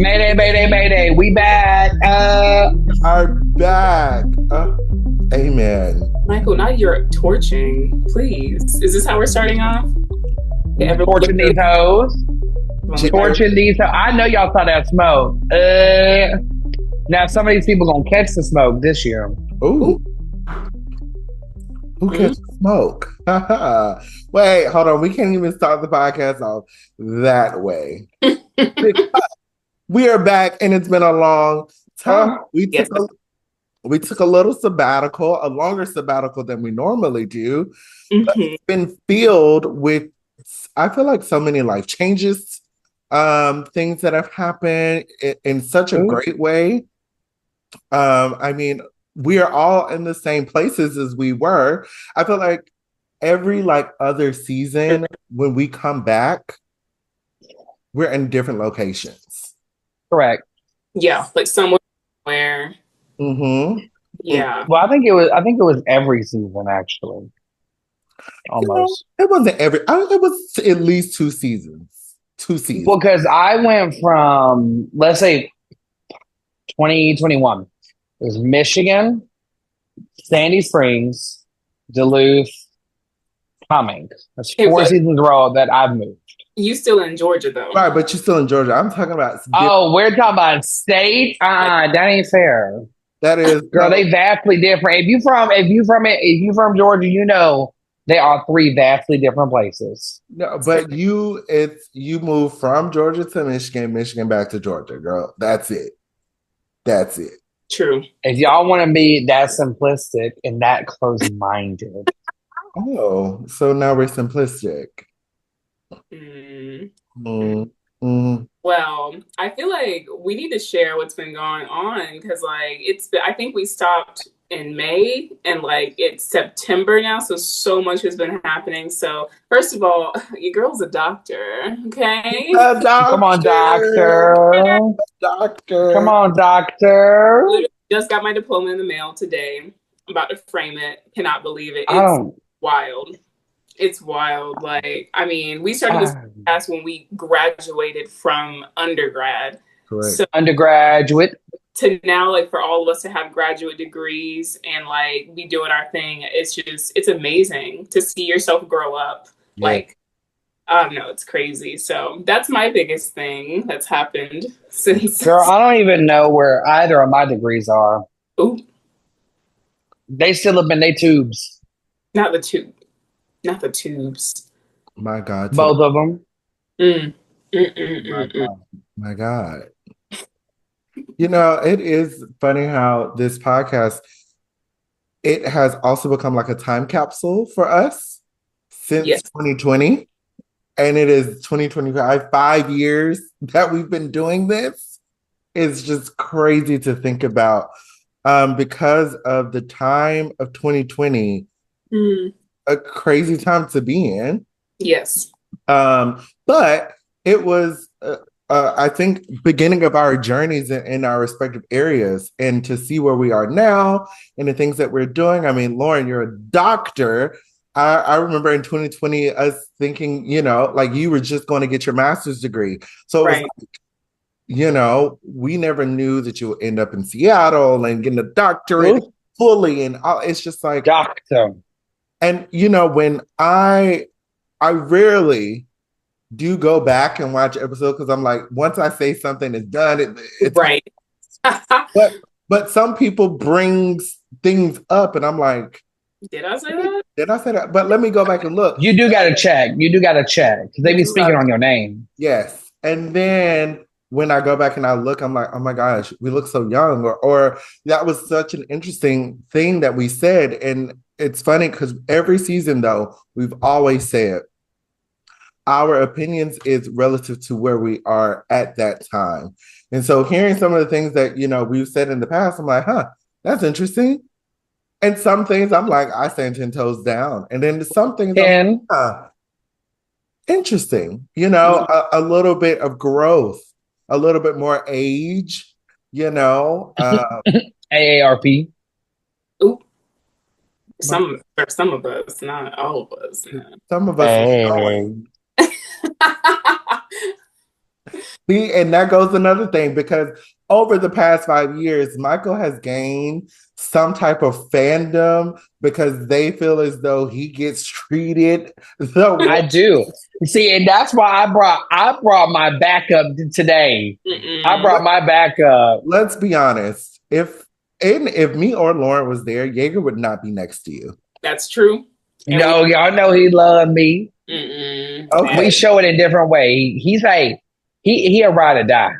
Mayday, mayday, mayday. We back. Are back. Amen. Michael, now you're torching. Please. Is this how we're starting off? Okay, everyone look Torching these hoes. look like Torching these hoes. I know y'all saw that smoke. Now some of these people gonna catch the smoke this year. Ooh, who mm, catch the smoke? Wait, hold on. We can't even start the podcast off that way. We are back, and it's been a long time. We yes. took a little sabbatical, a longer sabbatical than we normally do. But Mhm. it's been filled with, I feel like, so many life changes, things that have happened in such a great way. I mean, we are all in the same places as we were. I feel like every other season when we come back, we're in different locations. Correct. Yeah, like somewhere where Mm-hmm. yeah. Well, I think it was every season actually. Almost. It wasn't it was at least 2 seasons. 2 seasons. Because I went from, let's say, 2021. It was Michigan, Sandy Springs, Duluth, Cumming. That's It four was seasons in a row that I've moved. you still in Georgia though. Right, but you're still in Georgia. I'm talking about Oh, we're talking about state? That ain't fair. that is Girl, they vastly different. If you from Georgia, you know they are three vastly different places. no, but you move from Georgia to Michigan, Michigan back to Georgia, girl. That's it. That's it. True. If y'all want to be that simplistic and that close-minded, Oh, so now we're simplistic. Mm. Mm, mm. Well, I feel like we need to share what's been going on because, like, I think we stopped in May and, like, it's September now. So much has been happening. So, first of all, your girl's a doctor, okay? A come on, doctor, doctor. Come doctor. on, doctor. Literally just got my diploma in the mail today. I'm about to frame it. Cannot believe it. I It's don't. wild. It's wild. Like, I mean, we started this podcast when we graduated from undergrad. Correct. So Undergraduate. to now, like, for all of us to have graduate degrees and like be doing our thing, it's amazing to see yourself grow up. Yeah. Like, I don't know, it's crazy. So that's my biggest thing that's happened since. Girl, I don't even know where either of my degrees are. Ooh, They still have been they tubes. not the tube, not the tubes. My God. Both of them. Mm. My God. My God. You know, it is funny how this podcast, it has also become like a time capsule for us since Yes. 2020. And it is 2025, 5 years that we've been doing this. It's just crazy to think about. Because of the time of 2020, Mm. a crazy time to be in. Yes. But it was, I think, beginning of our journeys in our respective areas, and to see where we are now and the things that we're doing. I mean, Lauren, you're a doctor. I remember in 2020 us thinking, like you were just going to get your master's degree. So it was like, we never knew that you would end up in Seattle and getting a doctorate fully, and all. It's just like doctor. And when I rarely do go back and watch episodes because I'm like, once I say something is done, it's right. but some people brings things up, and I'm like, did I say that? Did I say that? But let me go back and look. You do got to check. Because they be speaking on your name. Yes, and then when I go back and I look, I'm like, oh my gosh, we look so young, or that was such an interesting thing that we said. And it's funny because every season, though, we've always said our opinions is relative to where we are at that time. And so hearing some of the things that, we've said in the past, I'm like, that's interesting. And some things I'm like, I stand 10 toes down. And then some things I'm like, interesting, a little bit of growth, a little bit more age, AARP. Ooh. Some of us, not all of us. No. Some of us. Hey. See, and that goes another thing because over the past 5 years, Michael has gained some type of fandom because they feel as though he gets treated the I way. do. See, and that's why I brought my backup today. I Mm-mm. brought my backup. Let's be honest. If me or Lauren was there, Jaeger would not be next to you. That's true. And we No, y'all know he loved me. mm-mm. Okay. We show it a different way. He's like he a ride or die.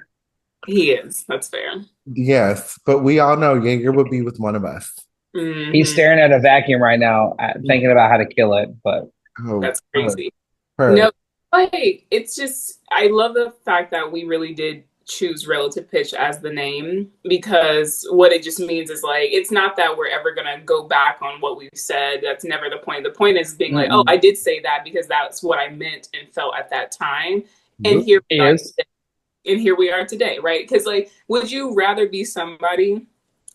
He is. That's fair. Yes, but we all know Jaeger would be with one of us. He's Hmm. staring at a vacuum right now, thinking about how to kill it. But Oh, That's crazy. her. No, like it's just I love the fact that we really did choose relative pitch as the name because what it just means is like it's not that we're ever gonna go back on what we've said. That's never the point. The point is being like, oh, mm-mm. I did say that because that's what I meant and felt at that time. And Whoop. here we are Is and here we are today, right? Because like, would you rather be somebody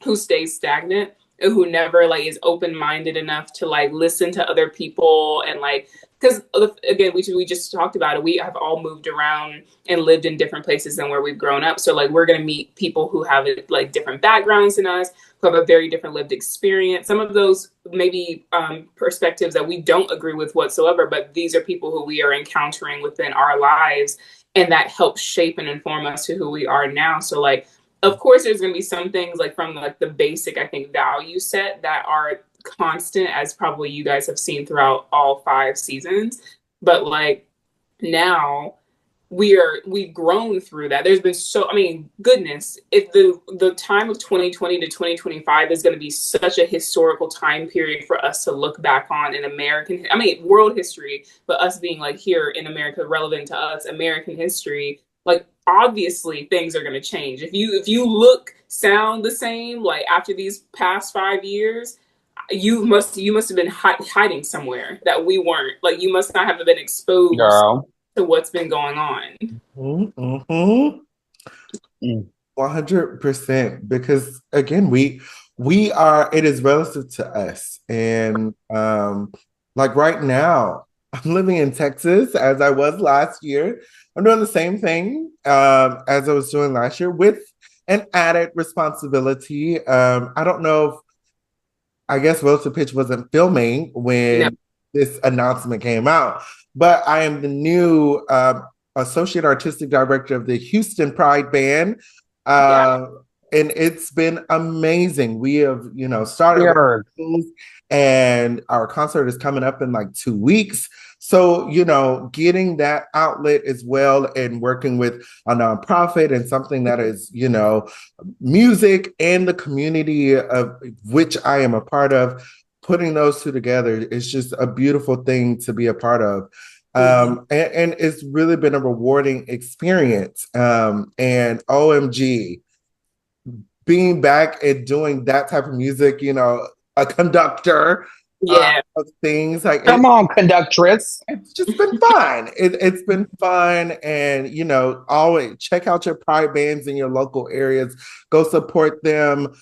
who stays stagnant, who never like is open minded enough to like listen to other people and like because again we just talked about it, we have all moved around and lived in different places than where we've grown up, so like we're going to meet people who have like different backgrounds than us, who have a very different lived experience, some of those maybe perspectives that we don't agree with whatsoever, but these are people who we are encountering within our lives and that helps shape and inform us to who we are now. So like of course there's going to be some things like from like the basic I think value set that are constant, as probably you guys have seen throughout all 5 seasons, but like now we've grown through that. There's been so, I mean, goodness, if the time of 2020 to 2025 is going to be such a historical time period for us to look back on in American, I mean, world history, but us being like here in America, relevant to us, American history, like obviously things are going to change. If you look, sound the same, like after these past 5 years, you must have been hiding somewhere that we weren't. Like you must not have been exposed girl. to what's been going on. Mm-hmm. Mm. 100%. Because again, we are, it is relative to us. And like right now, I'm living in Texas as I was last year. I'm doing the same thing as I was doing last year with an added responsibility. I don't know if I guess Relative Pitch wasn't filming No, when this announcement came out, but I am the new associate artistic director of the Houston Pride Band. yeah, Uh, and it's been amazing. We have, started Weird. rehearsals, and our concert is coming up in like 2 weeks. So, getting that outlet as well and working with a nonprofit and something that is, music and the community of which I am a part of, putting those two together is just a beautiful thing to be a part of. And it's really been a rewarding experience. And OMG, being back and doing that type of music, a conductor yeah, of things like Come on, conductress. it's just been fun. It's been fun, and always check out your pride bands in your local areas. Go support them.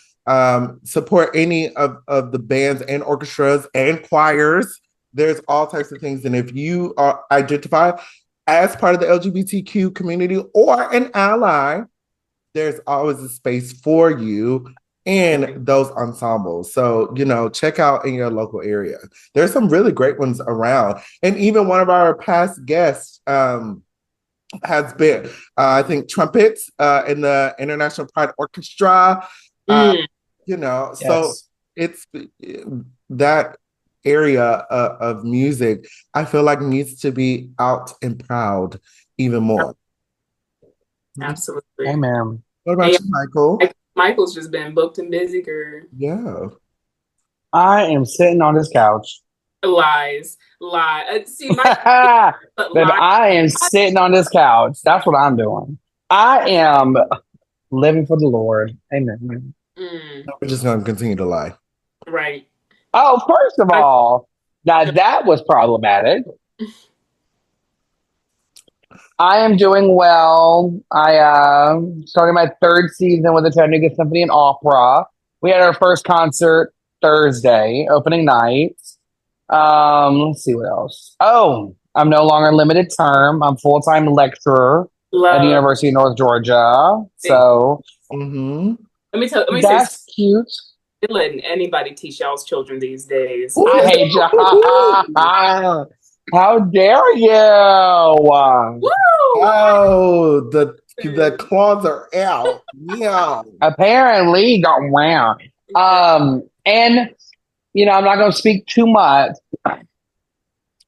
Support any of the bands and orchestras and choirs. There's all types of things, and if you are identify as part of the LGBTQ community or an ally, there's always a space for you in those ensembles. So, check out in your local area. There's some really great ones around. And even one of our past guests has been, I think, trumpets in the International Pride Orchestra. Uh, mm, so Yes. it's that area of music, I feel like needs to be out and proud even more. absolutely. Amen. What And about you, Michael? yeah, Michael's just been booked and busy, girl. Yeah. I am sitting on this couch. Lies, lie. See, my but Baby, lie. I am sitting on this couch. That's what I'm doing. I am living for the Lord. Amen. Mm, We're just gonna continue to lie. right. Oh, first of all, now that was problematic. I am doing well. I started my third season with the Chattanooga Symphony and Opera. We had our first concert Thursday, opening night. Let's see what else. Oh, I'm no longer limited term. I'm full-time lecturer at the Love. University of North Georgia. So Mm-hmm. Let me say, that's cute. quit letting anybody teach y'all's children these days. I hate you. How dare you? Woo! Oh, the claws are out. Yeah. Apparently, got round. And I'm not going to speak too much,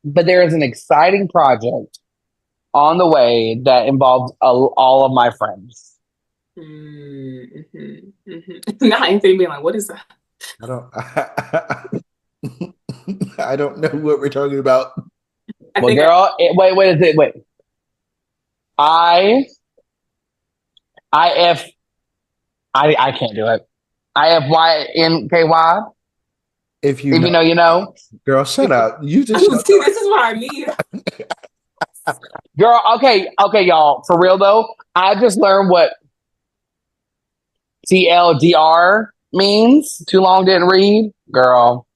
but there is an exciting project on the way that involves all of my friends. Now Anthony being like, what is that? I don't I don't know what we're talking about. I Well, think girl, wait, is it? Wait, I, I can't do it. IFYNKY. If you If know, you know, you know. girl, shut up. You just shut see, up. this is what I mean. Girl, okay, y'all. For real though, I just learned what TLDR means. Too long didn't read. Girl,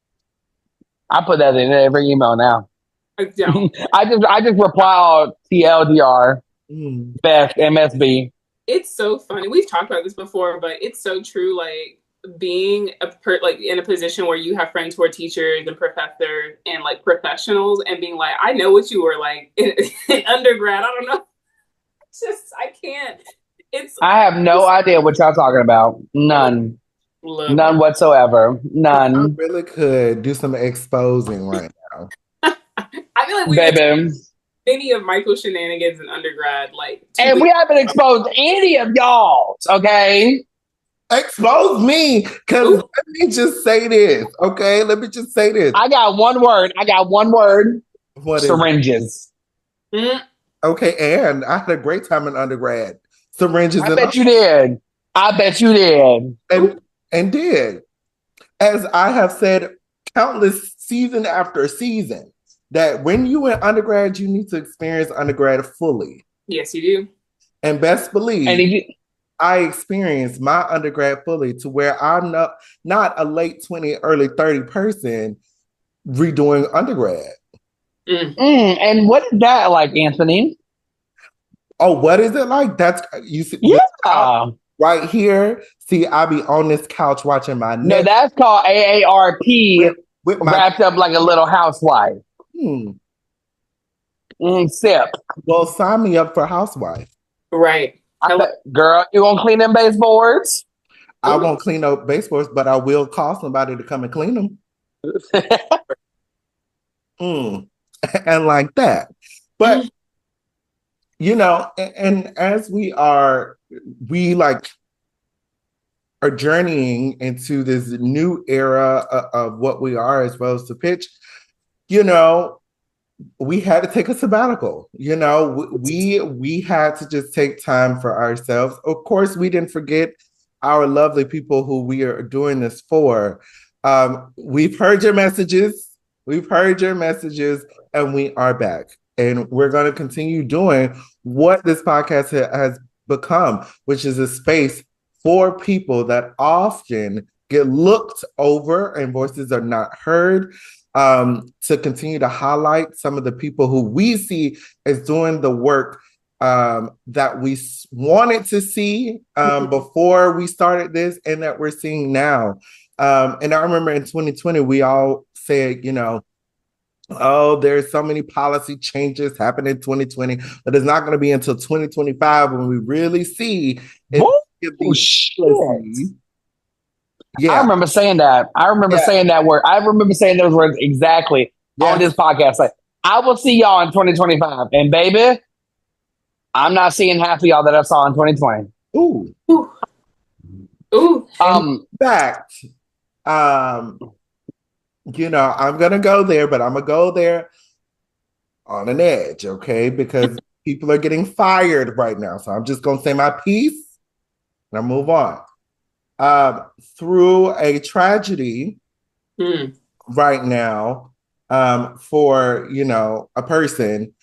I put that in every email now. I don't. I just reply all TLDR. Mm. Best MSB. It's so funny. We've talked about this before, but it's so true. Like being like in a position where you have friends who are teachers and professors and like professionals, and being like, I know what you were like in undergrad. I don't know. It's just I can't. It's I have no idea what y'all talking about. None. love None whatsoever. I None. really could do some exposing right now. I feel like we were Baby. many of Michael's shenanigans in undergrad, like And we haven't exposed any of y'all, okay? Expose me, because Ooh. let me just say this, okay? Let me just say this. I got one word. What is it? Syringes. Mm. Okay, and I had a great time in undergrad. Syringes I bet you did. I bet you did. and did. As I have said countless season after season, that when you in undergrad, you need to experience undergrad fully. Yes, you do. And best believe And if you, I experienced my undergrad fully to where I'm not a late 20, early 30 person redoing undergrad. and what is that like, Anthony? Oh, what is it like? That's you see Yeah. right here. See, I be on this couch watching my No, Netflix that's called AARP with my wrapped up like a little housewife. hmm. Sip. Well, sign me up for housewife. Right. Girl, you gonna clean them baseboards? I won't clean up baseboards, but I will call somebody to come and clean them. And like that. But and as we like are journeying into this new era of what we are as well as to pitch, we had to take a sabbatical. We had to just take time for ourselves. Of course, we didn't forget our lovely people who we are doing this for. We've heard your messages. And we are back. And we're going to continue doing what this podcast has become, which is a space for people that often get looked over and voices are not heard. To continue to highlight some of the people who we see as doing the work that we wanted to see before we started this and that we're seeing now. And I remember in 2020, we all said, oh, there's so many policy changes happening in 2020, but it's not going to be until 2025 when we really see Shit. Yeah. I remember saying that. I remember saying that word. I remember saying those words exactly on this podcast. Like, I will see y'all in 2025. And baby, I'm not seeing half of y'all that I saw in 2020. Ooh. In fact, I'm gonna go there, but I'm gonna go there on an edge, okay? Because people are getting fired right now. So I'm just gonna say my piece and I'll move on. Through a tragedy right now, for a person,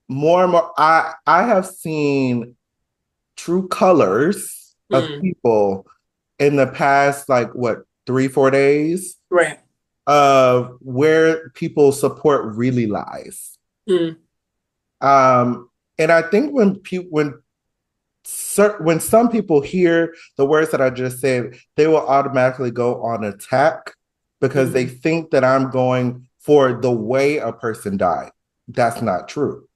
more and more I have seen true colors of people in the past, like 3-4 days, right, of where people's support really lies. And I think when some people hear the words that I just said, they will automatically go on attack because they think that I'm going for the way a person died. That's not true.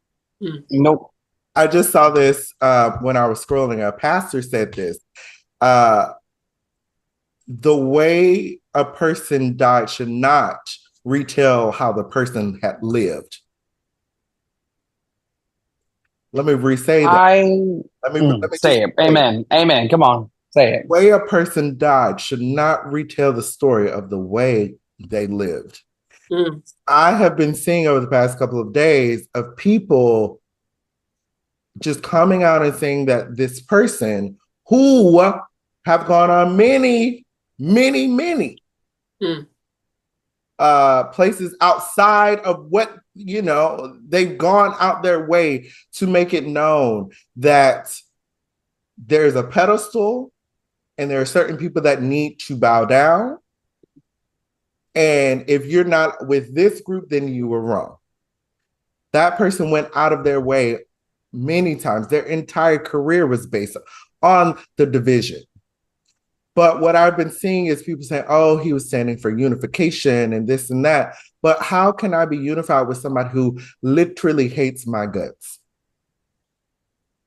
Nope. I just saw this when I was scrolling. A pastor said this. Uh, the way a person died should not retell how the person had lived. Let me re-say that. Let me just Say it. Amen. Amen. Come on. Say it. The way a person died should not retell the story of the way they lived. I have been seeing over the past couple of days of people just coming out and saying that this person who have gone on many places outside of what, they've gone out their way to make it known that there's a pedestal and there are certain people that need to bow down. And if you're not with this group, then you were wrong. That person went out of their way many times. Their entire career was based on the division. But what I've been seeing is people saying, oh, he was standing for unification and this and that. But how can I be unified with somebody who literally hates my guts?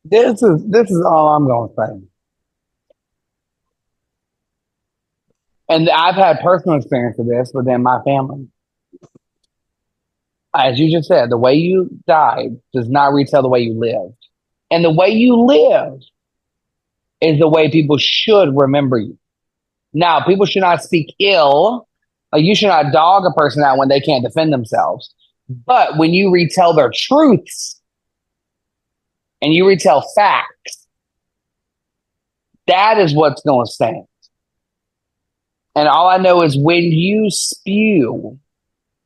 This is all I'm going to say. And I've had personal experience with this within my family. As you just said, the way you died does not retell the way you lived. And the way you lived is the way people should remember you. Now, people should not speak ill. Like, you should not dog a person out when they can't defend themselves. But when you retell their truths and you retell facts, that is what's going to stand. And all I know is when you spew,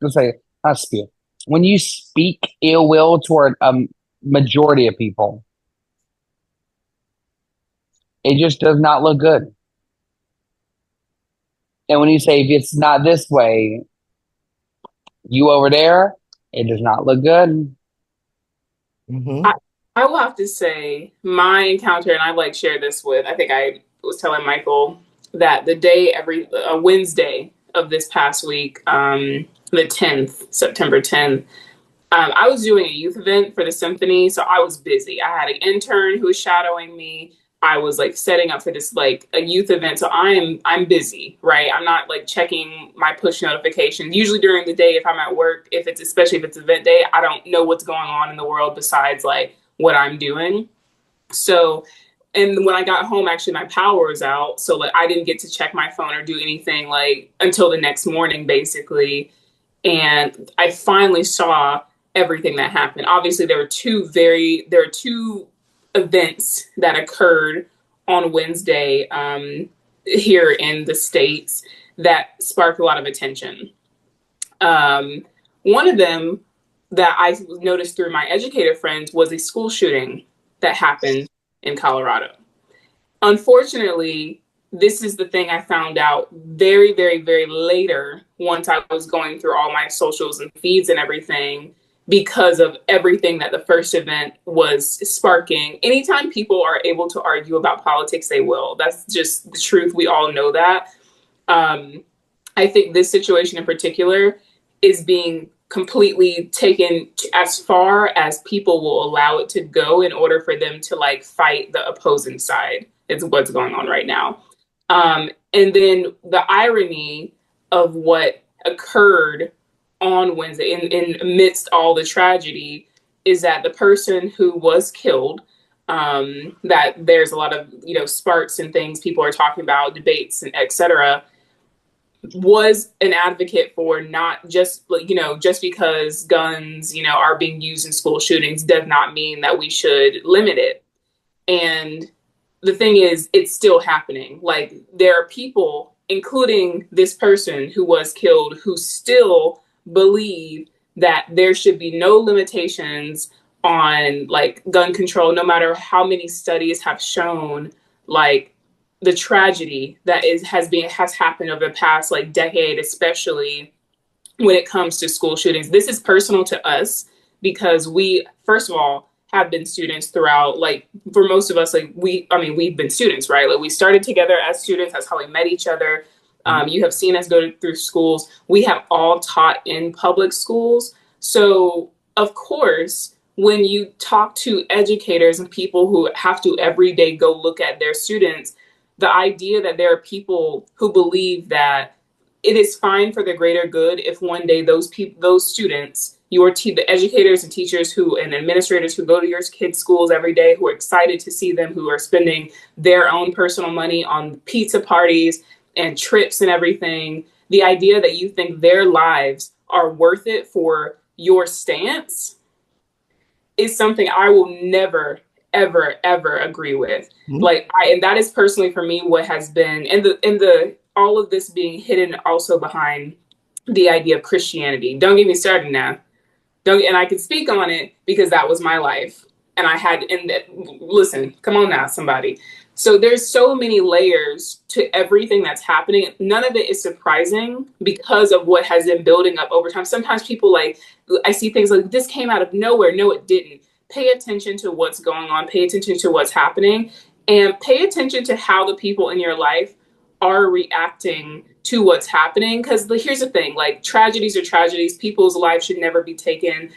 let's say, not spew, when you speak ill will toward a majority of people, it just does not look good. And when you say, if it's not this way, you over there, it does not look good. I will have to say my encounter, and I shared this with, I think I was telling Michael that the day Wednesday of this past week, the 10th, September 10th, I was doing a youth event for the symphony, so I was busy. I had an intern who was shadowing me. I was setting up for this a youth event, so I'm busy, right? I'm not checking my push notifications. Usually during the day, if I'm at work, especially if it's event day, I don't know what's going on in the world besides what I'm doing. So, and when I got home, actually my power was out, so I didn't get to check my phone or do anything until the next morning, basically. And I finally saw everything that happened. Obviously, there were two events that occurred on Wednesday here in the States that sparked a lot of attention. One of them that I noticed through my educator friends was a school shooting that happened in Colorado. Unfortunately, this is the thing I found out very, very, very later once I was going through all my socials and feeds and everything, because of everything that the first event was sparking. Anytime people are able to argue about politics, they will. That's just the truth. We all know that. I think this situation in particular is being completely taken as far as people will allow it to go in order for them to fight the opposing side. It's what's going on right now. And then the irony of what occurred on Wednesday in amidst all the tragedy is that the person who was killed, that there's a lot of, sparks and things people are talking about, debates and etc., was an advocate for not just, just because guns, are being used in school shootings does not mean that we should limit it. And the thing is, it's still happening. There are people, including this person who was killed, who still believe that there should be no limitations on gun control, no matter how many studies have shown the tragedy that has happened over the past decade, especially when it comes to school shootings. This is personal to us because we, first of all, have been students throughout, like for most of us, like we've been students, right? Like we started together as students. That's how we met each other. You have seen us through schools. We have all taught in public schools. So, of course, when you talk to educators and people who have to every day go look at their students, the idea that there are people who believe that it is fine for the greater good if one day those students, the educators and teachers and administrators who go to your kids' schools every day, who are excited to see them, who are spending their own personal money on pizza parties and trips and everything, the idea that you think their lives are worth it for your stance is something I will never, ever, ever agree with. Mm-hmm. And that is personally for me what has been in the all of this being hidden also behind the idea of Christianity. Don't get me started now. And I can speak on it because that was my life. And I had, listen, come on now, somebody. So there's so many layers to everything that's happening. None of it is surprising because of what has been building up over time. Sometimes people I see things like this came out of nowhere. No, it didn't. Pay attention to what's going on. Pay attention to what's happening, and pay attention to how the people in your life are reacting to what's happening. Because here's the thing, like tragedies are tragedies. People's lives should never be taken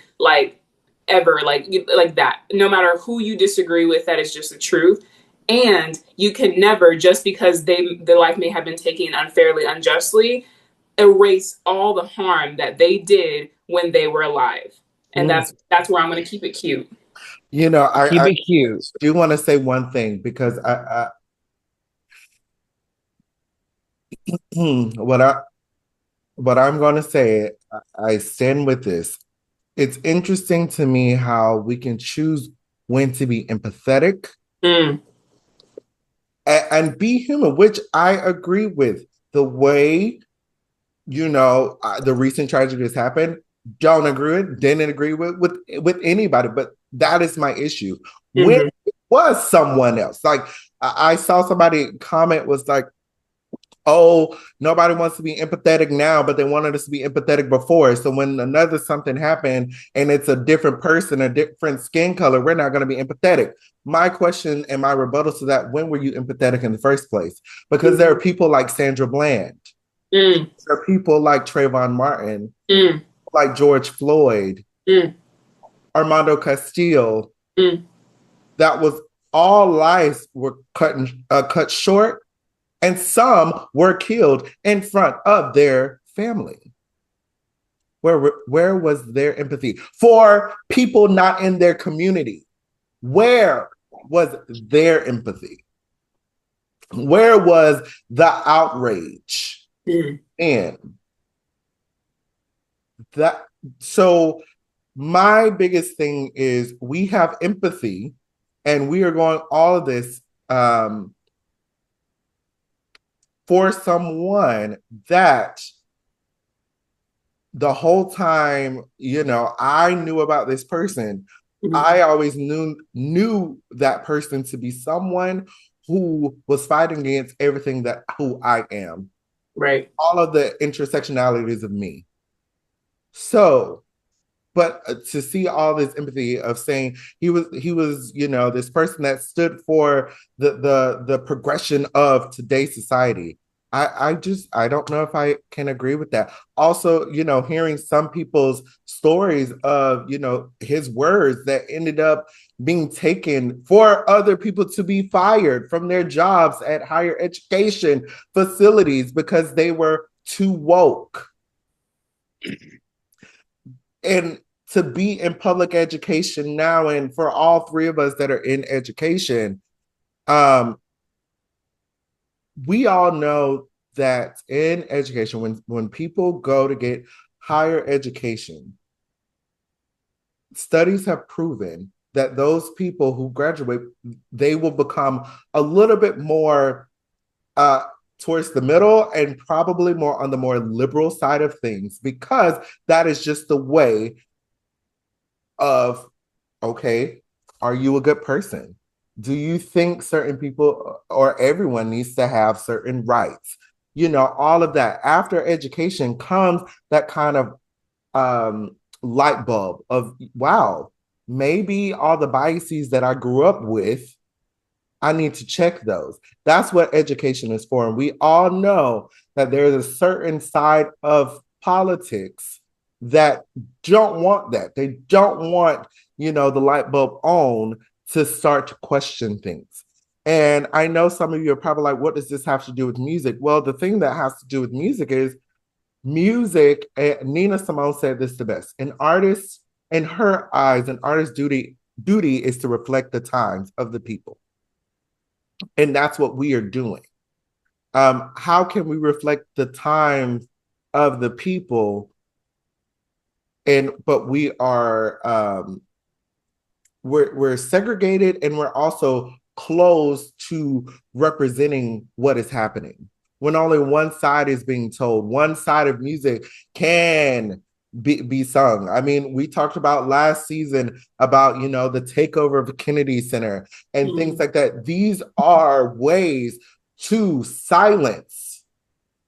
ever like that. No matter who you disagree with, that is just the truth. And you can never, just because their life may have been taken unfairly, unjustly, erase all the harm that they did when they were alive. And that's where I'm going to keep it cute. Keep it cute. Do want to say one thing because what I'm going to say, I stand with this. It's interesting to me how we can choose when to be empathetic and be human, which I agree with. The way, the recent tragedies happened, don't agree with, didn't agree with anybody, but that is my issue. When it was someone else, like I saw somebody comment was like, oh, nobody wants to be empathetic now, but they wanted us to be empathetic before. So when another something happened and it's a different person, a different skin color, we're not going to be empathetic. My question and my rebuttal to that, when were you empathetic in the first place? Because there are people like Sandra Bland. There are people like Trayvon Martin, like George Floyd, Armando Castillo. That was all lives were cut short. And some were killed in front of their family. Where was their empathy? For people not in their community, where was their empathy? Where was the outrage? And so my biggest thing is we have empathy and we are going all of this for someone that the whole time, I knew about this person. I always knew that person to be someone who was fighting against everything who I am. Right. All of the intersectionalities of me. So, but to see all this empathy of saying he was, this person that stood for the progression of today's society. I don't know if I can agree with that. Also, hearing some people's stories of, his words that ended up being taken for other people to be fired from their jobs at higher education facilities because they were too woke. And to be in public education now, and for all three of us that are in education, we all know that in education, when people go to get higher education, studies have proven that those people who graduate, they will become a little bit more towards the middle and probably more on the more liberal side of things, because that is just the way of, okay, are you a good person? Do you think certain people or everyone needs to have certain rights? All of that. After education comes that kind of light bulb of, wow, maybe all the biases that I grew up with, I need to check those. That's what education is for. And we all know that there's a certain side of politics that don't want that. They don't want, the light bulb on to start to question things. And I know some of you are probably like, what does this have to do with music? Well, the thing that has to do with music is music. Nina Simone said this the best. An artist, in her eyes, an artist's duty is to reflect the times of the people. And that's what we are doing. How can we reflect the time of the people? But we are we're segregated, and we're also closed to representing what is happening. When only one side is being told, one side of music can be sung. I mean, we talked about last season about, the takeover of the Kennedy Center and things like that. These are ways to silence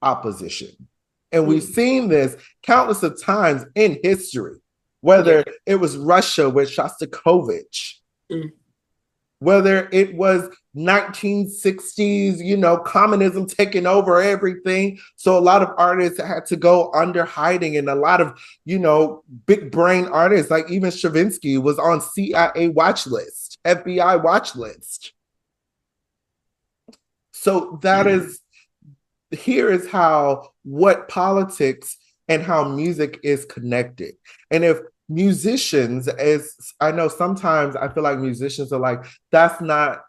opposition. And we've seen this countless of times in history, whether it was Russia with Shostakovich, whether it was 1960s, communism taking over everything. So a lot of artists had to go under hiding, and a lot of, big brain artists, like even Stravinsky, was on CIA watch list, FBI watch list. So here is what politics and how music is connected. And if musicians, as I know, sometimes I feel like musicians are like, that's not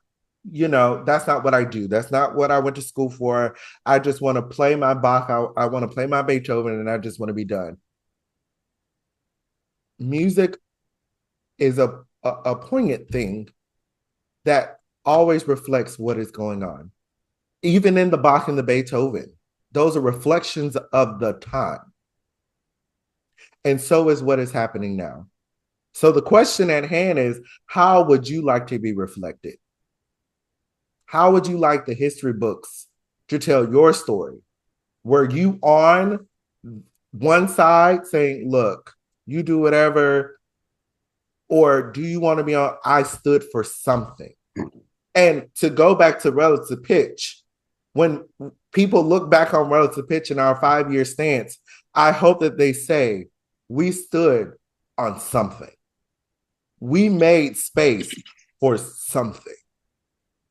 what I do. That's not what I went to school for. I just want to play my Bach. I want to play my Beethoven, and I just want to be done. Music is a poignant thing that always reflects what is going on. Even in the Bach and the Beethoven, those are reflections of the time. And so is what is happening now. So the question at hand is, how would you like to be reflected? How would you like the history books to tell your story? Were you on one side saying, look, you do whatever, or do you want to be on, I stood for something? And to go back to relative pitch, when people look back on relative pitch in our 5-year stance, I hope that they say, we stood on something. We made space for something.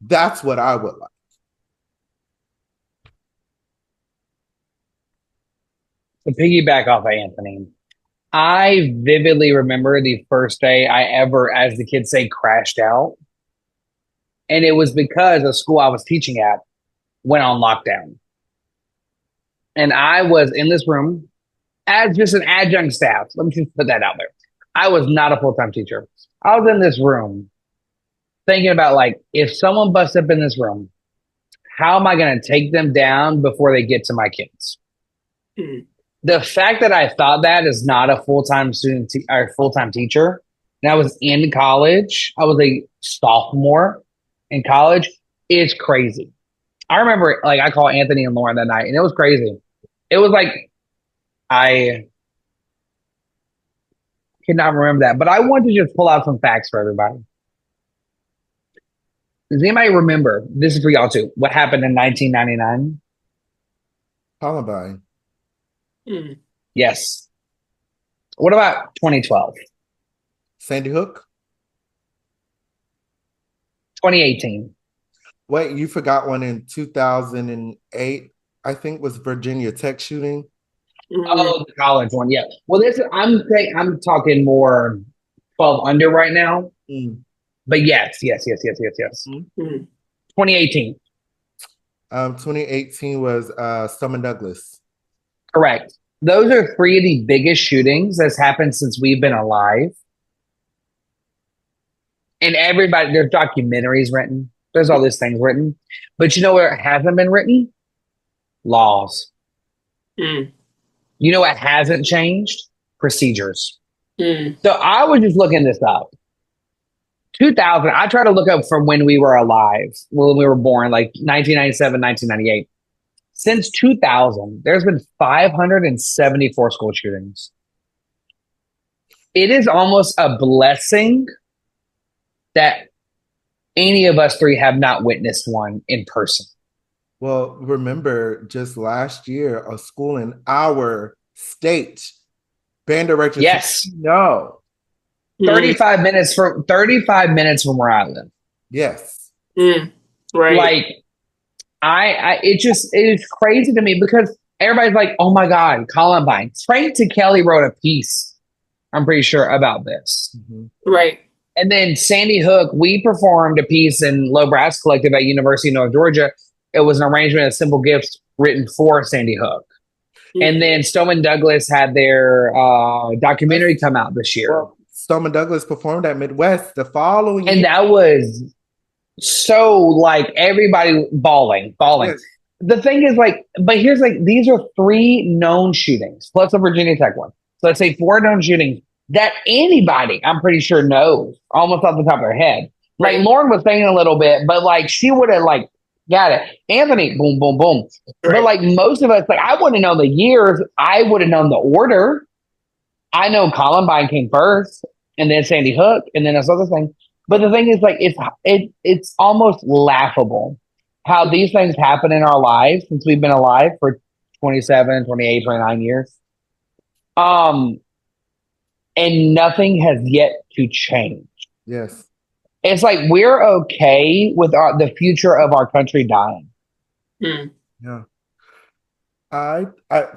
That's what I would like. To piggyback off of Anthony, I vividly remember the first day I ever, as the kids say, crashed out. And it was because the school I was teaching at went on lockdown. And I was in this room as just an adjunct staff. Let me just put that out there. I was not a full-time teacher. I was in this room thinking about, like, if someone busts up in this room, how am I going to take them down before they get to my kids? The fact that I thought that is not a full-time student or full-time teacher, and I was in college, I was a sophomore in college, is crazy. I remember, like, I called Anthony and Lauren that night, and it was crazy. It was like, I cannot remember that, but I want to just pull out some facts for everybody. Does anybody remember, this is for y'all too, what happened in 1999? Columbine. Yes. What about 2012? Sandy Hook? 2018. Wait, you forgot one in 2008, I think, was Virginia Tech shooting. Oh, the college one, yeah. Well, I'm talking more 12 under right now. But yes. 2018. 2018 was Stoneman Douglas. Correct. Those are 3 of the biggest shootings that's happened since we've been alive. And everybody, there's documentaries written. There's all these things written. But you know where it hasn't been written? Laws. You know what hasn't changed? Procedures. So I was just looking this up. 2000, I try to look up from when we were alive, when we were born, like 1997, 1998. Since 2000, there's been 574 school shootings. it is almost a blessing that any of us three have not witnessed one in person. Well, remember just last year, a school in our state, band director said, Yes. no. 35 minutes from where I live. Yes. Right. Like it is crazy to me because everybody's like, oh my God, Columbine. Frank T. Kelly wrote a piece, I'm pretty sure, about this. Right. And then Sandy Hook, we performed a piece in Low Brass Collective at University of North Georgia. It was an arrangement of Simple Gifts written for Sandy Hook. And then Stoneman Douglas had their documentary come out this year. Well, Stoneman Douglas performed at Midwest the following and year. that was so like everybody bawling. Yes. The thing is like, but here's like, these are 3 known shootings plus the Virginia Tech one. So let's say 4 known shootings that anybody, I'm pretty sure, knows almost off the top of their head. Like Lauren was saying a little bit, but like she would have like got it. Anthony, boom, boom, boom. Right. But like most of us, like I wouldn't know the years. I would have known the order. I know Columbine came first, and then Sandy Hook, and then this other thing. But the thing is, like, it's almost laughable how these things happen in our lives since we've been alive for 27, 28, 29 years. And nothing has yet to change. Yes. It's like we're okay with the future of our country dying. Yeah. I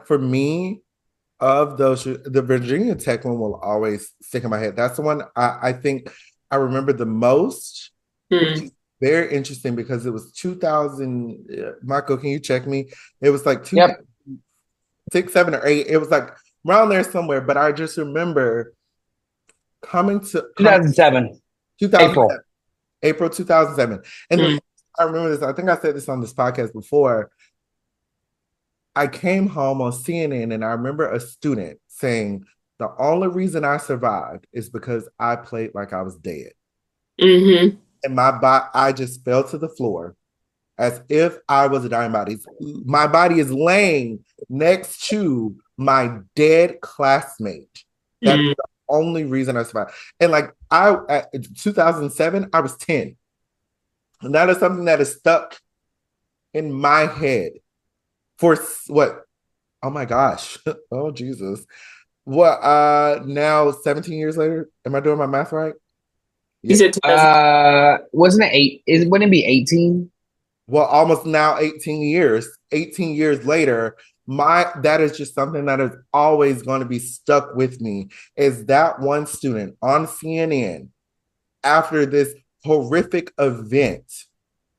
for me, of those, the Virginia Tech one will always stick in my head. That's the one I think I remember the most. Which is very interesting because it was 2000. Michael, can you check me? It was like 6, 7, or 8. It was like around there somewhere. But I just remember coming to 2007. April 2007. And I remember this. I think I said this on this podcast before. I came home on CNN and I remember a student saying, the only reason I survived is because I played like I was dead. And I just fell to the floor as if I was a dying body. My body is laying next to my dead classmate. That's the only reason I survived. And like at 2007, I was 10. And that is something that is stuck in my head. For what? Oh my gosh. Oh Jesus. What now 17 years later? Am I doing my math right? You said wasn't it 8? Wouldn't it be 18? Well, almost now 18 years. 18 years later, that is just something that is always going to be stuck with me. Is that one student on CNN after this horrific event?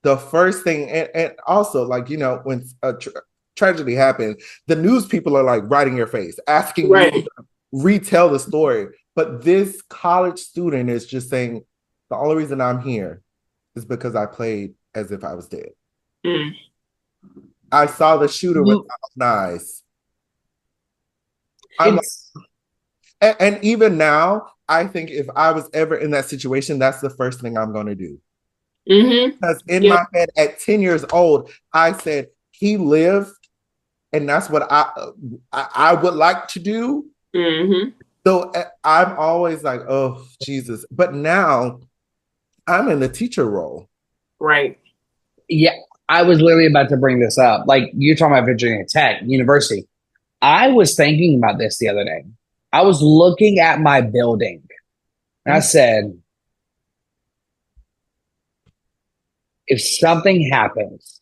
The first thing, and also like, you know, when tragedy happened, the news people are like right in your face, asking you to retell the story. But this college student is just saying, the only reason I'm here is because I played as if I was dead. I saw the shooter with my eyes. And even now, I think if I was ever in that situation, that's the first thing I'm going to do. Because in my head, at 10 years old, I said, he lived, and that's what I would like to do. So I'm always like, oh, Jesus. But now I'm in the teacher role. Right. Yeah, I was literally about to bring this up. Like, you're talking about Virginia Tech University. I was thinking about this the other day. I was looking at my building, and I said, if something happens,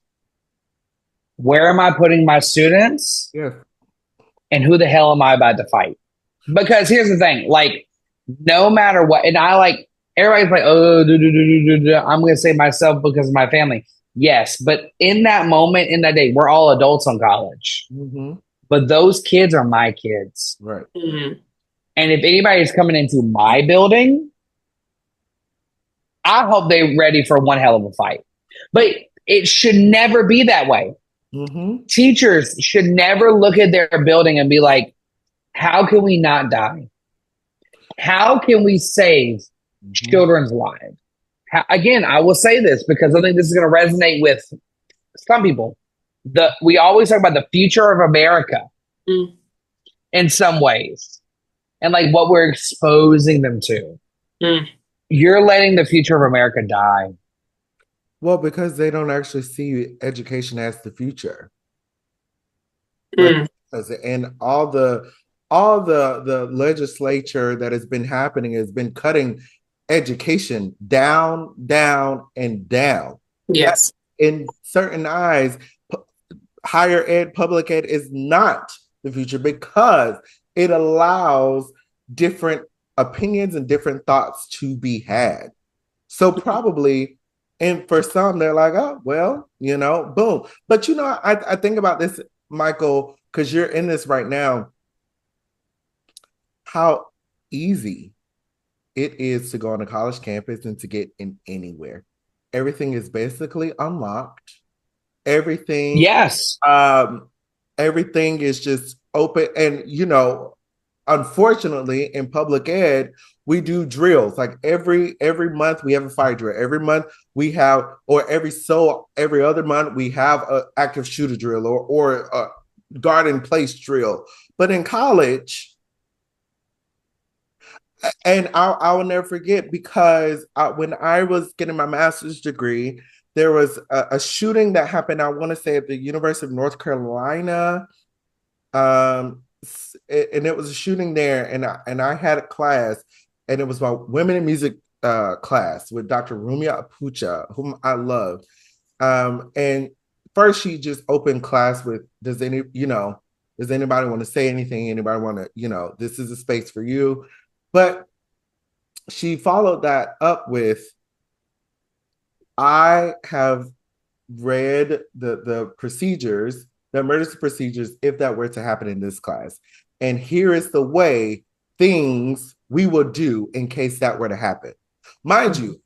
where am I putting my students? And who the hell am I about to fight? Because here's the thing, like, no matter what, and I like, everybody's like, oh, I'm going to say myself because of my family. Yes, but in that moment, in that day, we're all adults on college. But those kids are my kids. Right. And if anybody's coming into my building, I hope they're ready for one hell of a fight. But it should never be that way. Teachers should never look at their building and be like, how can we not die? How can we save children's lives? Again, I will say this because I think this is going to resonate with some people. We always talk about the future of America in some ways. and like what we're exposing them to. Mm, You're letting the future of America die. Well, because they don't actually see education as the future. Like, mm. and all the legislature that has been happening has been cutting education down, down, and down. That Yes. in certain eyes, higher ed, public ed is not the future because it allows different opinions and different thoughts to be had. So probably, and for some, they're like, oh, well, boom. But I think about this, Michael, because you're in this right now, how easy it is to go on a college campus and to get in anywhere. Everything is basically unlocked. Everything, Yes. um, everything is just open. And unfortunately, in public ed, we do drills. Like every month we have a fire drill. Every month we have, or every other month we have a active shooter drill or a guard in place drill. But in college, and I will never forget because when I was getting my master's degree, there was a shooting that happened. I want to say at the University of North Carolina, and it was a shooting there, and I had a class, and it was my women in music class with Dr. Rumia Apucha, whom I love. And first she just opened class with, does anybody want to say anything? Anybody want to, this is a space for you. But she followed that up with, I have read the procedures, the emergency procedures, if that were to happen in this class. And here is the way things we will do in case that were to happen. Mind you,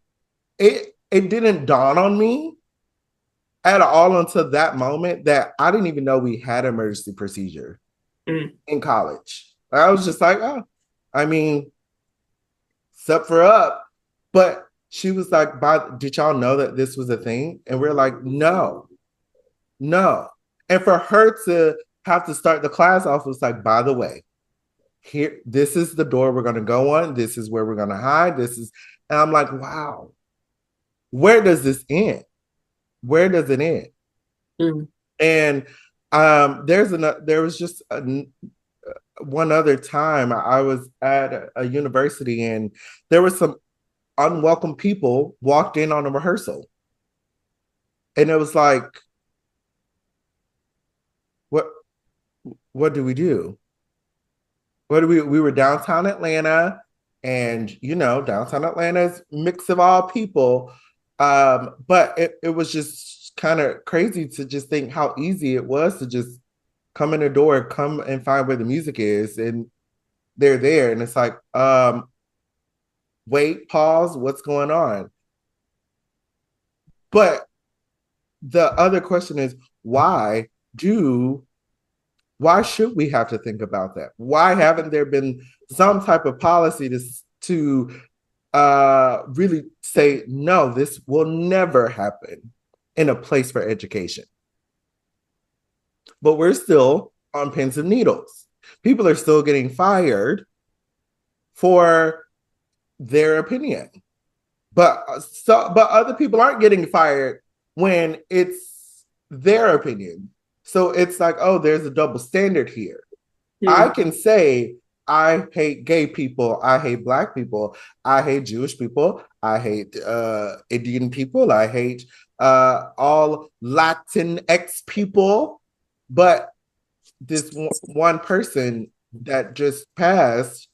it didn't dawn on me at all until that moment that I didn't even know we had an emergency procedure in college. I was just like, oh, I mean, sup for up. But she was like, did y'all know that this was a thing? And we're like, no. And for her to have to start the class off was like, by the way, here, this is the door we're going to go on. This is where we're going to hide. And I'm like, wow, where does this end? Where does it end? Mm. And there was just one other time I was at a university and there was some unwelcome people walked in on a rehearsal. And it was like, what do we do? We were downtown Atlanta, and downtown Atlanta's mix of all people. But it was just kind of crazy to just think how easy it was to just come in the door, come and find where the music is, and they're there. And it's like, wait, pause, what's going on? But the other question is, why should we have to think about that? Why haven't there been some type of policy to really say, no, this will never happen in a place for education? But we're still on pins and needles. People are still getting fired for their opinion. But other people aren't getting fired when it's their opinion. So it's like, oh, there's a double standard here. I can say I hate gay people, I hate Black people, I hate Jewish people, I hate Indian people, I hate all Latinx people, but this one person that just passed,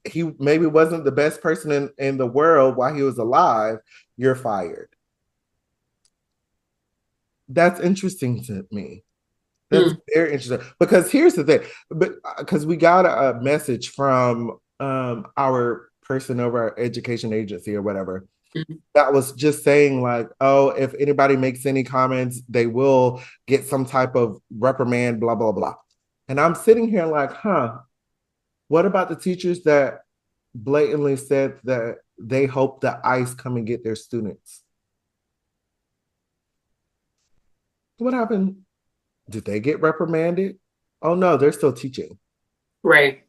he maybe wasn't the best person in the world while he was alive, you're fired. That's interesting to me. That's very interesting. Because here's the thing, because we got a message from our person over our education agency or whatever that was just saying like, oh, if anybody makes any comments, they will get some type of reprimand, blah, blah, blah. And I'm sitting here like, what about the teachers that blatantly said that they hope the ICE come and get their students? What happened? Did they get reprimanded? Oh no, they're still teaching. Right.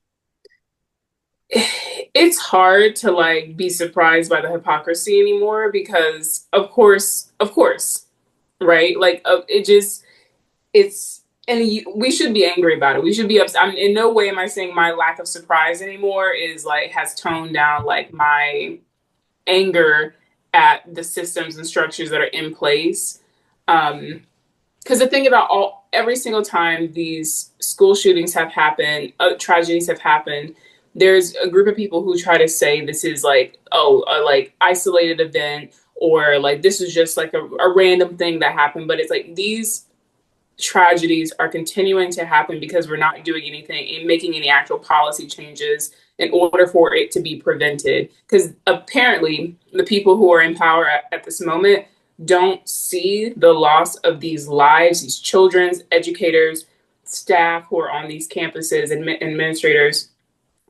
it's hard to like be surprised by the hypocrisy anymore because of course, right? Like it just it's and we should be angry about it. We should be upset. I mean, in no way am I saying my lack of surprise anymore is like has toned down like my anger at the systems and structures that are in place. Because the thing about every single time these school shootings have happened, tragedies have happened, there's a group of people who try to say this is like a like isolated event or like this is just like a random thing that happened. But it's like these tragedies are continuing to happen because we're not doing anything and making any actual policy changes in order for it to be prevented. Because apparently, the people who are in power at this moment don't see the loss of these lives, these children's educators, staff who are on these campuses, and administrators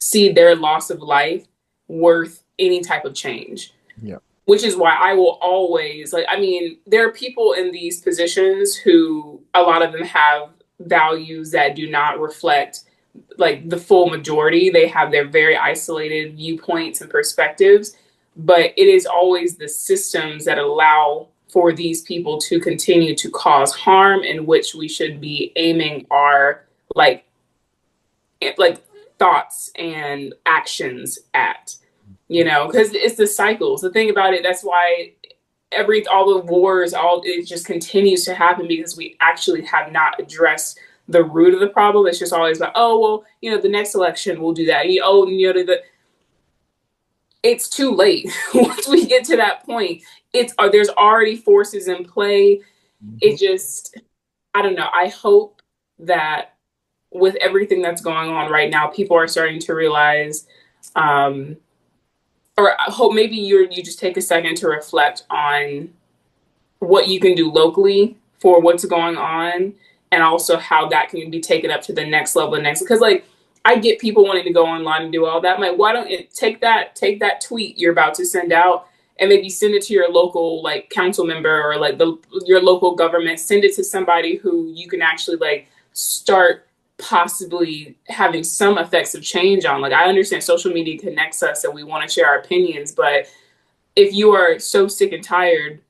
see their loss of life worth any type of change. Yeah. Which is why I will always like, I mean, there are people in these positions who a lot of them have values that do not reflect like the full majority. They have their very isolated viewpoints and perspectives, but it is always the systems that allow for these people to continue to cause harm in which we should be aiming our like like thoughts and actions at, you know, because it's the cycles. The thing about it, that's why all the wars, all it just continues to happen because we actually have not addressed the root of the problem. It's just always like, oh well, you know, the next election we'll do that. Oh, you know, it's too late. Once we get to that point, there's already forces in play. It just, I don't know. I hope that with everything that's going on right now, people are starting to realize, or I hope maybe you just take a second to reflect on what you can do locally for what's going on, and also how that can be taken up to the next level. Because like I get people wanting to go online and do all that. I'm like, why don't you take that tweet you're about to send out and maybe send it to your local like council member or like your local government. Send it to somebody who you can actually like start possibly having some effects of change on. Like I understand social media connects us and we want to share our opinions, but if you are so sick and tired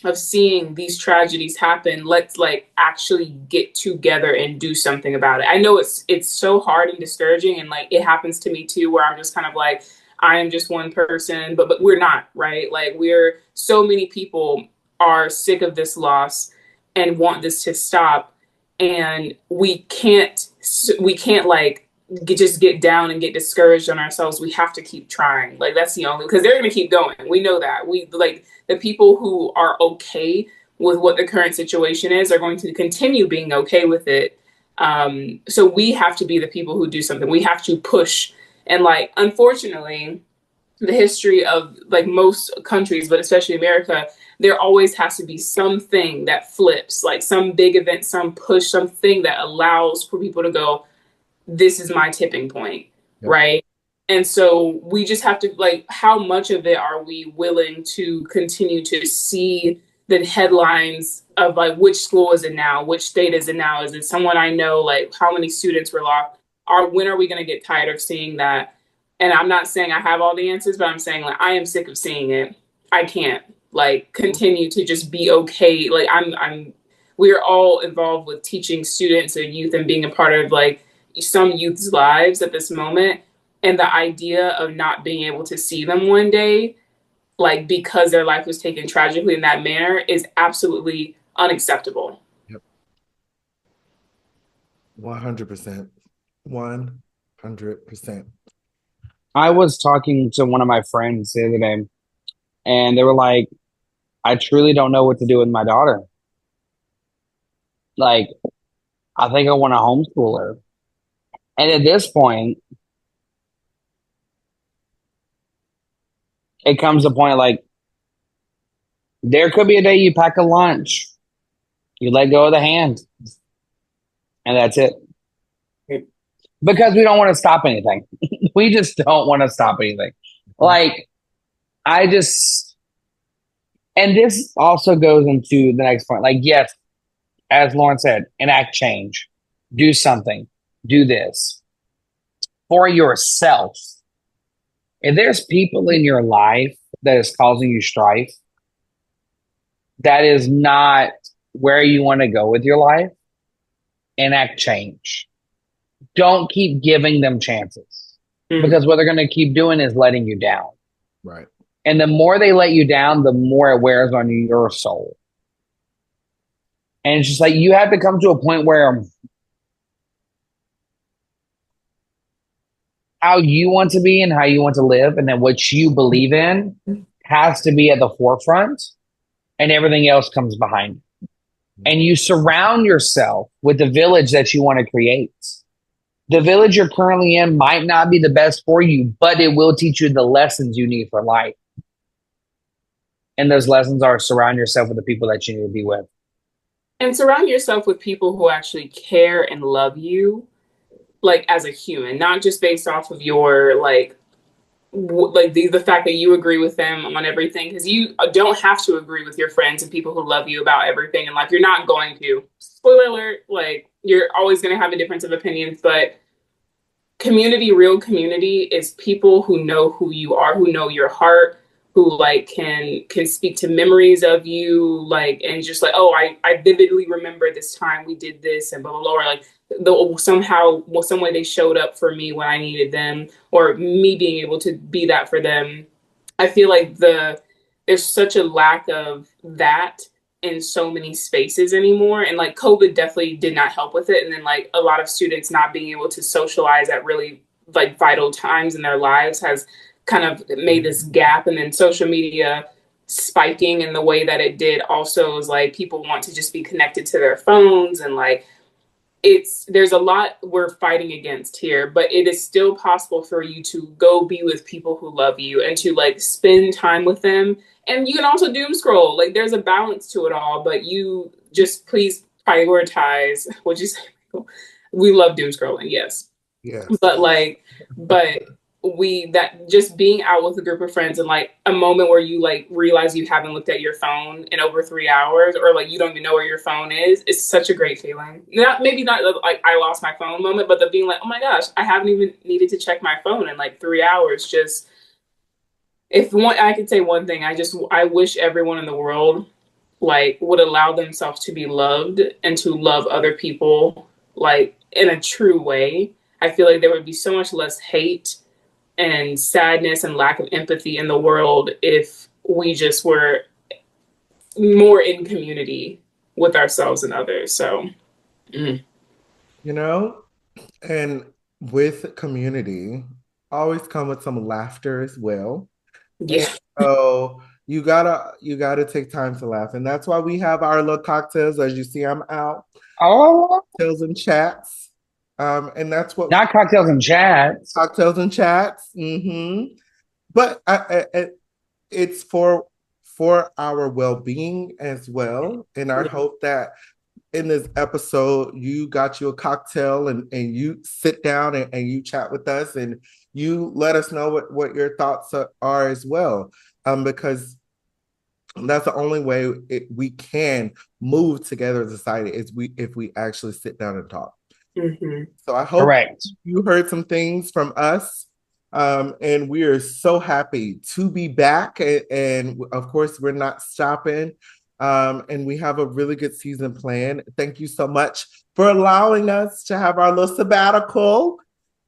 of seeing these tragedies happen, let's like actually get together and do something about it. I know it's so hard and discouraging, and like it happens to me too, where I'm just kind of like, I am just one person, but we're not, right? Like we're so many people are sick of this loss and want this to stop, and we can't like just get down and get discouraged on ourselves. We have to keep trying. Like that's the only, because they're going to keep going. We know that. We like the people who are okay with what the current situation is are going to continue being okay with it. So we have to be the people who do something. We have to push. And like, unfortunately, the history of like most countries, but especially America, there always has to be something that flips, like some big event, some push, something that allows for people to go, this is my tipping point, Yep. right? And so we just have to like, how much of it are we willing to continue to see the headlines of like which school is it now, which state is it now, is it someone I know, like how many students were locked? When are we going to get tired of seeing that? And I'm not saying I have all the answers, but I'm saying like I am sick of seeing it. I can't like continue to just be okay. Like we are all involved with teaching students or youth and being a part of like some youth's lives at this moment, and the idea of not being able to see them one day, like because their life was taken tragically in that manner, is absolutely unacceptable. Yep. 100%. 100%. I was talking to one of my friends the other day, and they were like, I truly don't know what to do with my daughter. Like, I think I want to homeschool her. And at this point, it comes to a point like there could be a day you pack a lunch, you let go of the hand, and that's it. Because we don't want to stop anything. We just don't want to stop anything. Like, I just, and this also goes into the next point. Like, yes, as Lauren said, enact change, do something, do this for yourself. If there's people in your life that is causing you strife, that is not where you want to go with your life, enact change. Don't keep giving them chances because what they're going to keep doing is letting you down. Right. And the more they let you down, the more it wears on your soul. And it's just like you have to come to a point where how you want to be and how you want to live, and then what you believe in has to be at the forefront, and everything else comes behind. And you surround yourself with the village that you want to create. The village you're currently in might not be the best for you, but it will teach you the lessons you need for life. And those lessons are surround yourself with the people that you need to be with. And surround yourself with people who actually care and love you, like as a human, not just based off of your like the fact that you agree with them on everything, because you don't have to agree with your friends and people who love you about everything in life. You're not going to. Spoiler alert, like you're always going to have a difference of opinions, but community, real community, is people who know who you are, who know your heart, who like can speak to memories of you, like, and just like, oh, I vividly remember this time we did this and blah blah blah, or like somehow, well, some way they showed up for me when I needed them, or me being able to be that for them. I feel like there's such a lack of that in so many spaces anymore, and like COVID definitely did not help with it. And then like a lot of students not being able to socialize at really like vital times in their lives has kind of made this gap. And then social media spiking in the way that it did also is like people want to just be connected to their phones, and like there's a lot we're fighting against here, but it is still possible for you to go be with people who love you and to like spend time with them. And you can also doom scroll. Like there's a balance to it all, but you just please prioritize. What you say? We love doom scrolling, yes. Yes. But that just being out with a group of friends and like a moment where you like realize you haven't looked at your phone in over 3 hours, or like you don't even know where your phone is such a great feeling. Maybe not like I lost my phone moment, but the being like, oh my gosh, I haven't even needed to check my phone in like 3 hours. Just if I could say one thing, I wish everyone in the world like would allow themselves to be loved and to love other people like in a true way. I feel like there would be so much less hate and sadness and lack of empathy in the world if we just were more in community with ourselves and others. So, you know, and with community, always come with some laughter as well. yeah. And so you gotta take time to laugh, and that's why we have our little cocktails. As you see, I'm out. Oh, Cocktails and chats. And that's what not cocktails and chats. cocktails and chats. But it's for our well-being as well. And I hope that in this episode you got you a cocktail and you sit down and you chat with us and you let us know what your thoughts are as well. Because that's the only way we can move together as a society is if we actually sit down and talk. So I hope Correct. you heard some things from us. And we are so happy to be back. And of course, we're not stopping. And we have a really good season planned. Thank you so much for allowing us to have our little sabbatical.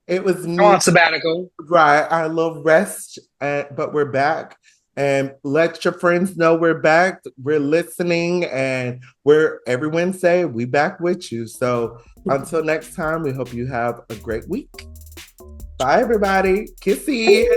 It was On sabbatical. right, our little rest, but we're back. And let your friends know we're back. We're listening, and we're every Wednesday. We back with you. So until next time, we hope you have a great week. Bye, everybody. Kisses.